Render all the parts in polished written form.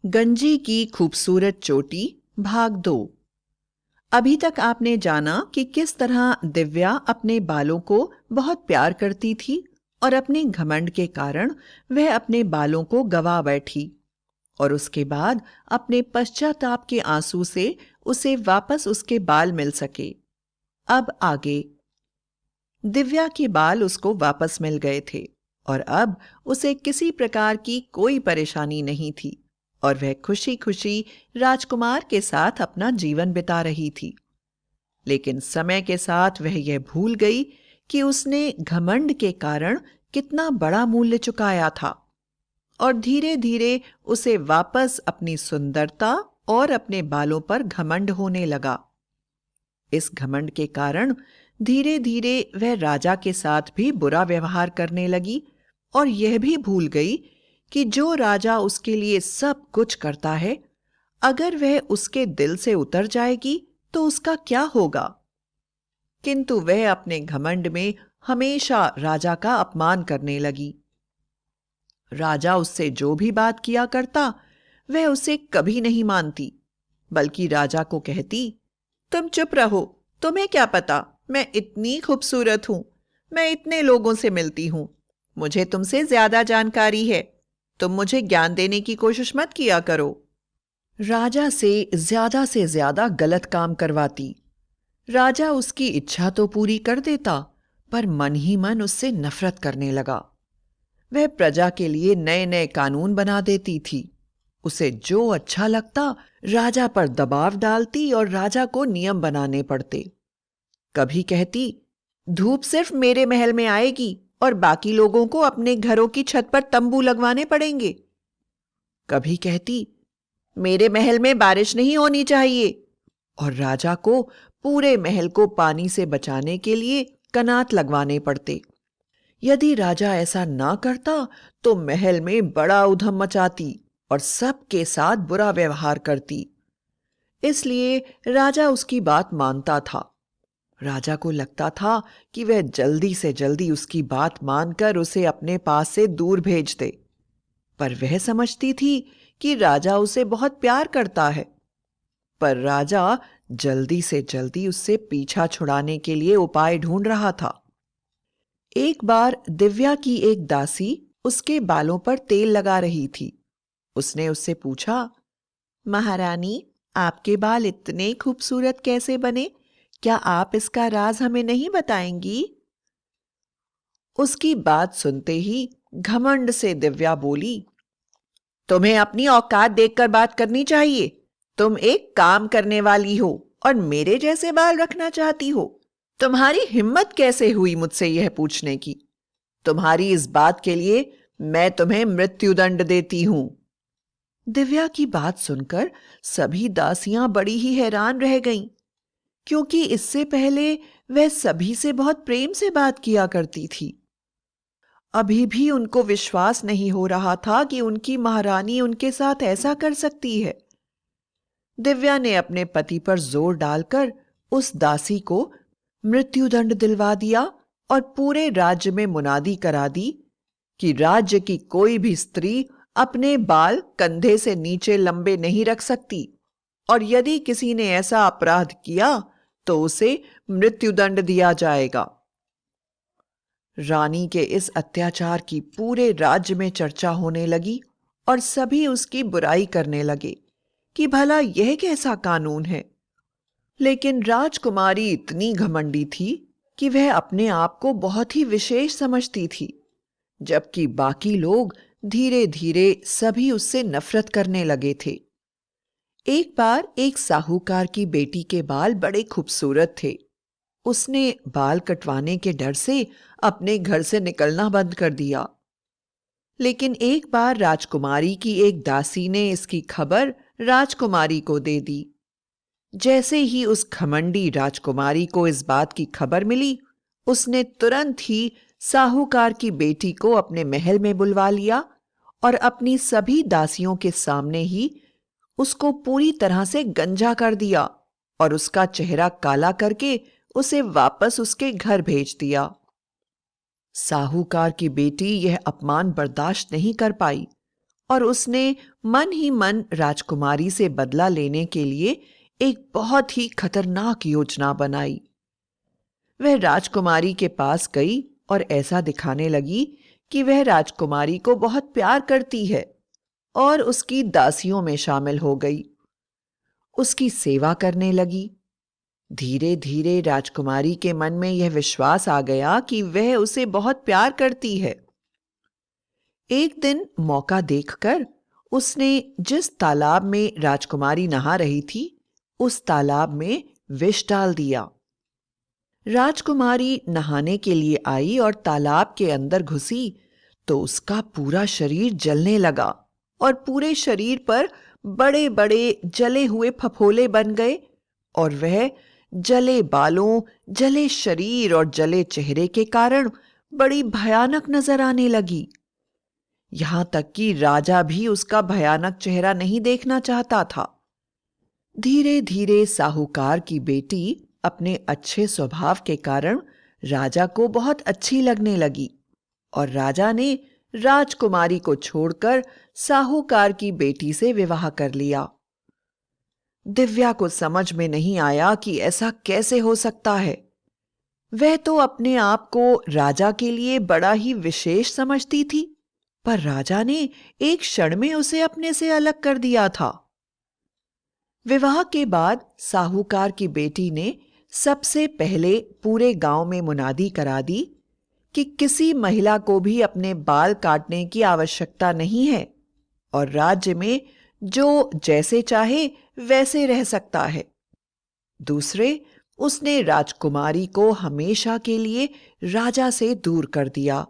गंजी की खूबसूरत चोटी भाग 2। अभी तक आपने जाना कि किस तरह दिव्या अपने बालों को बहुत प्यार करती थी और अपने घमंड के कारण वह अपने बालों को गवा बैठी और उसके बाद अपने पश्चाताप के आंसू से उसे वापस उसके बाल मिल सके। अब आगे। दिव्या के बाल उसको वापस मिल गए थे और अब उसे किसी प्रकार की कोई परेशानी नहीं थी और वह खुशी खुशी राजकुमार के साथ अपना जीवन बिता रही थी। लेकिन समय के साथ वह यह भूल गई कि उसने घमंड के कारण कितना बड़ा मूल्य चुकाया था और धीरे धीरे उसे वापस अपनी सुंदरता और अपने बालों पर घमंड होने लगा। इस घमंड के कारण धीरे धीरे वह राजा के साथ भी बुरा व्यवहार करने लगी और यह भी भूल गई कि जो राजा उसके लिए सब कुछ करता है, अगर वह उसके दिल से उतर जाएगी तो उसका क्या होगा। किंतु वह अपने घमंड में हमेशा राजा का अपमान करने लगी। राजा उससे जो भी बात किया करता वह उसे कभी नहीं मानती, बल्कि राजा को कहती, तुम चुप रहो, तुम्हें क्या पता, मैं इतनी खूबसूरत हूं, मैं इतने लोगों से मिलती हूं, मुझे तुमसे ज्यादा जानकारी है, तुम मुझे ज्ञान देने की कोशिश मत किया करो। राजा से ज्यादा गलत काम करवाती। राजा उसकी इच्छा तो पूरी कर देता, पर मन ही मन उससे नफरत करने लगा। वह प्रजा के लिए नए नए कानून बना देती थी। उसे जो अच्छा लगता राजा पर दबाव डालती और राजा को नियम बनाने पड़ते। कभी कहती, धूप सिर्फ मेरे महल में आएगी और बाकी लोगों को अपने घरों की छत पर तंबू लगवाने पड़ेंगे। कभी कहती, मेरे महल में बारिश नहीं होनी चाहिए और राजा को पूरे महल को पानी से बचाने के लिए कनात लगवाने पड़ते। यदि राजा ऐसा ना करता तो महल में बड़ा उधम मचाती और सबके साथ बुरा व्यवहार करती। इसलिए राजा उसकी बात मानता था। राजा को लगता था कि वह जल्दी से जल्दी उसकी बात मानकर उसे अपने पास से दूर भेज दे, पर वह समझती थी कि राजा उसे बहुत प्यार करता है। पर राजा जल्दी से जल्दी उससे पीछा छुड़ाने के लिए उपाय ढूंढ रहा था। एक बार दिव्या की एक दासी उसके बालों पर तेल लगा रही थी। उसने उससे पूछा, महारानी, आपके बाल इतने खूबसूरत कैसे बने? क्या आप इसका राज हमें नहीं बताएंगी? उसकी बात सुनते ही घमंड से दिव्या बोली, तुम्हें अपनी औकात देखकर बात करनी चाहिए। तुम एक काम करने वाली हो और मेरे जैसे बाल रखना चाहती हो। तुम्हारी हिम्मत कैसे हुई मुझसे यह पूछने की? तुम्हारी इस बात के लिए मैं तुम्हें मृत्युदंड देती हूं। दिव्या की बात सुनकर सभी दासियां बड़ी ही हैरान रह गईं, क्योंकि इससे पहले वह सभी से बहुत प्रेम से बात किया करती थी। अभी भी उनको विश्वास नहीं हो रहा था कि उनकी महारानी उनके साथ ऐसा कर सकती है। दिव्या ने अपने पति पर जोर डालकर उस दासी को मृत्युदंड दिलवा दिया और पूरे राज्य में मुनादी करा दी कि राज्य की कोई भी स्त्री अपने बाल कंधे से नीचे लंबे नहीं रख सकती और यदि किसी ने ऐसा अपराध किया तो उसे मृत्युदंड दिया जाएगा। रानी के इस अत्याचार की पूरे राज्य में चर्चा होने लगी और सभी उसकी बुराई करने लगे कि भला यह कैसा कानून है। लेकिन राजकुमारी इतनी घमंडी थी कि वह अपने आप को बहुत ही विशेष समझती थी, जबकि बाकी लोग धीरे धीरे सभी उससे नफरत करने लगे थे। एक बार एक साहूकार की बेटी के बाल बड़े खूबसूरत थे। उसने बाल कटवाने के डर से अपने घर से निकलना बंद कर दिया। लेकिन एक बार राजकुमारी की एक दासी ने इसकी खबर राजकुमारी को दे दी। जैसे ही उस घमंडी राजकुमारी को इस बात की खबर मिली, उसने तुरंत ही साहूकार की बेटी को अपने महल में बुलवा लिया और अपनी सभी दासियों के सामने ही उसको पूरी तरह से गंजा कर दिया और उसका चेहरा काला करके उसे वापस उसके घर भेज दिया। साहूकार की बेटी यह अपमान बर्दाश्त नहीं कर पाई और उसने मन ही मन राजकुमारी से बदला लेने के लिए एक बहुत ही खतरनाक योजना बनाई। वह राजकुमारी के पास गई और ऐसा दिखाने लगी कि वह राजकुमारी को बहुत प्यार करती है और उसकी दासियों में शामिल हो गई। उसकी सेवा करने लगी। धीरे धीरे राजकुमारी के मन में यह विश्वास आ गया कि वह उसे बहुत प्यार करती है। एक दिन मौका देखकर उसने जिस तालाब में राजकुमारी नहा रही थी, उस तालाब में विष डाल दिया। राजकुमारी नहाने के लिए आई और तालाब के अंदर घुसी तो उसका पूरा शरीर जलने लगा और पूरे शरीर पर बड़े बड़े जले हुए फफोले बन गए और वह जले बालों, जले शरीर और जले चेहरे के कारण बड़ी भयानक नजर आने लगी। यहां तक कि राजा भी उसका भयानक चेहरा नहीं देखना चाहता था। धीरे धीरे साहूकार की बेटी अपने अच्छे स्वभाव के कारण राजा को बहुत अच्छी लगने लगी और राजा ने राजकुमारी को छोड़कर साहूकार की बेटी से विवाह कर लिया। दिव्या को समझ में नहीं आया कि ऐसा कैसे हो सकता है। वह तो अपने आप को राजा के लिए बड़ा ही विशेष समझती थी, पर राजा ने एक क्षण में उसे अपने से अलग कर दिया था। विवाह के बाद साहूकार की बेटी ने सबसे पहले पूरे गांव में मुनादी करा दी कि किसी महिला को भी अपने बाल काटने की आवश्यकता नहीं है और राज्य में जो जैसे चाहे वैसे रह सकता है। दूसरे, उसने राजकुमारी को हमेशा के लिए राजा से दूर कर दिया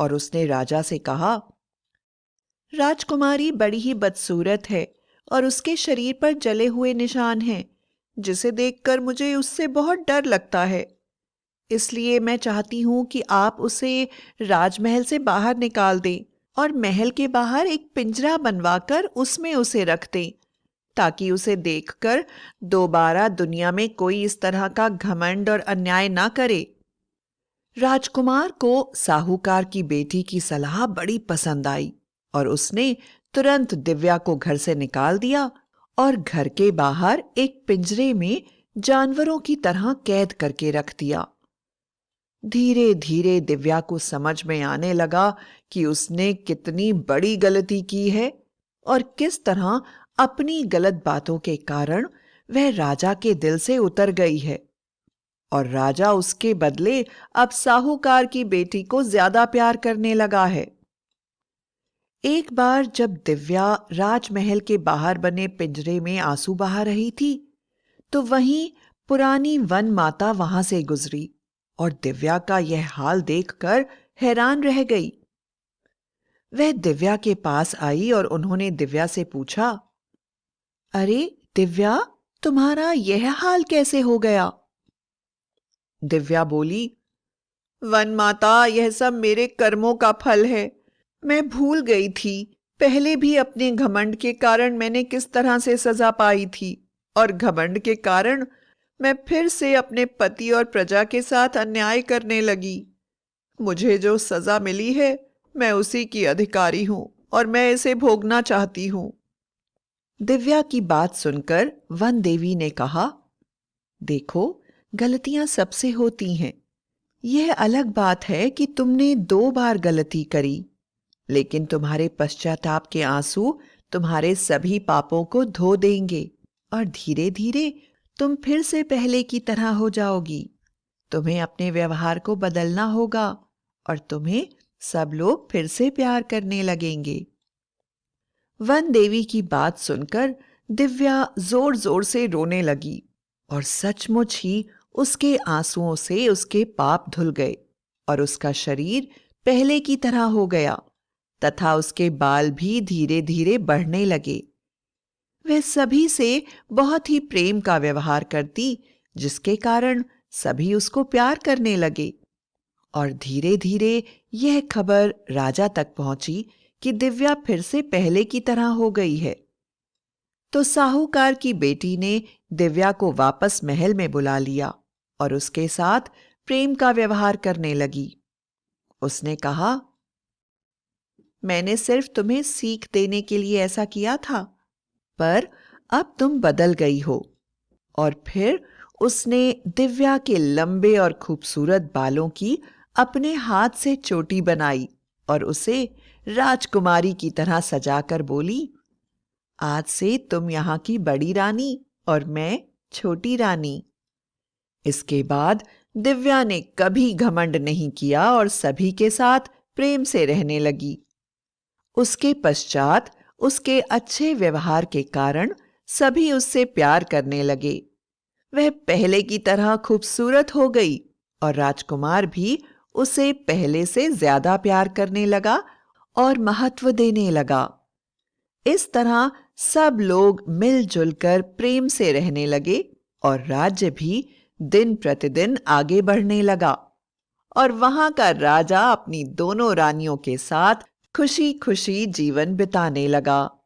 और उसने राजा से कहा, राजकुमारी बड़ी ही बदसूरत है और उसके शरीर पर जले हुए निशान हैं, जिसे देखकर मुझे उससे बहुत डर लगता है। इसलिए मैं चाहती हूं कि आप उसे राजमहल से बाहर निकाल दें और महल के बाहर एक पिंजरा बनवाकर उसमें उसे रख दें, ताकि उसे देखकर दोबारा दुनिया में कोई इस तरह का घमंड और अन्याय ना करे। राजकुमार को साहूकार की बेटी की सलाह बड़ी पसंद आई और उसने तुरंत दिव्या को घर से निकाल दिया और घर के बाहर एक पिंजरे में जानवरों की तरह कैद करके रख दिया। धीरे धीरे दिव्या को समझ में आने लगा कि उसने कितनी बड़ी गलती की है और किस तरह अपनी गलत बातों के कारण वह राजा के दिल से उतर गई है और राजा उसके बदले अब साहूकार की बेटी को ज्यादा प्यार करने लगा है। एक बार जब दिव्या राजमहल के बाहर बने पिंजरे में आंसू बहा रही थी, तो वहीं पुरानी वन माता वहां से गुजरी और दिव्या का यह हाल देखकर हैरान रह गई। वह दिव्या के पास आई और उन्होंने दिव्या से पूछा, अरे दिव्या, तुम्हारा यह हाल कैसे हो गया? दिव्या बोली, वन माता, यह सब मेरे कर्मों का फल है। मैं भूल गई थी पहले भी अपने घमंड के कारण मैंने किस तरह से सजा पाई थी और घमंड के कारण मैं फिर से अपने पति और प्रजा के साथ अन्याय करने लगी। मुझे जो सजा मिली है मैं उसी की अधिकारी हूं और मैं इसे भोगना चाहती हूं। दिव्या की बात सुनकर वन देवी ने कहा, देखो, गलतियां सबसे होती हैं। यह अलग बात है कि तुमने 2 बार गलती करी, लेकिन तुम्हारे पश्चाताप के आंसू तुम्हारे सभी पापों को धो देंगे और धीरे धीरे तुम फिर से पहले की तरह हो जाओगी। तुम्हें अपने व्यवहार को बदलना होगा और तुम्हें सब लोग फिर से प्यार करने लगेंगे। वन देवी की बात सुनकर दिव्या जोर जोर से रोने लगी और सचमुच ही उसके आंसुओं से उसके पाप धुल गए और उसका शरीर पहले की तरह हो गया तथा उसके बाल भी धीरे धीरे बढ़ने लगे। वह सभी से बहुत ही प्रेम का व्यवहार करती, जिसके कारण सभी उसको प्यार करने लगे और धीरे धीरे यह खबर राजा तक पहुंची कि दिव्या फिर से पहले की तरह हो गई है। तो साहूकार की बेटी ने दिव्या को वापस महल में बुला लिया और उसके साथ प्रेम का व्यवहार करने लगी। उसने कहा, मैंने सिर्फ तुम्हें सीख देने के लिए ऐसा किया था, पर अब तुम बदल गई हो। और फिर उसने दिव्या के लंबे और खूबसूरत बालों की अपने हाथ से चोटी बनाई और उसे राजकुमारी की तरह सजाकर बोली, आज से तुम यहाँ की बड़ी रानी और मैं छोटी रानी। इसके बाद दिव्या ने कभी घमंड नहीं किया और सभी के साथ प्रेम से रहने लगी। उसके पश्चात उसके अच्छे व्यवहार के कारण सभी उससे प्यार करने लगे। वह पहले की तरह खूबसूरत हो गई और राजकुमार भी उसे पहले से ज्यादा प्यार करने लगा और महत्व देने लगा। इस तरह सब लोग मिलजुल कर प्रेम से रहने लगे और राज्य भी दिन प्रतिदिन आगे बढ़ने लगा और वहां का राजा अपनी दोनों रानियों के साथ खुशी खुशी जीवन बिताने लगा।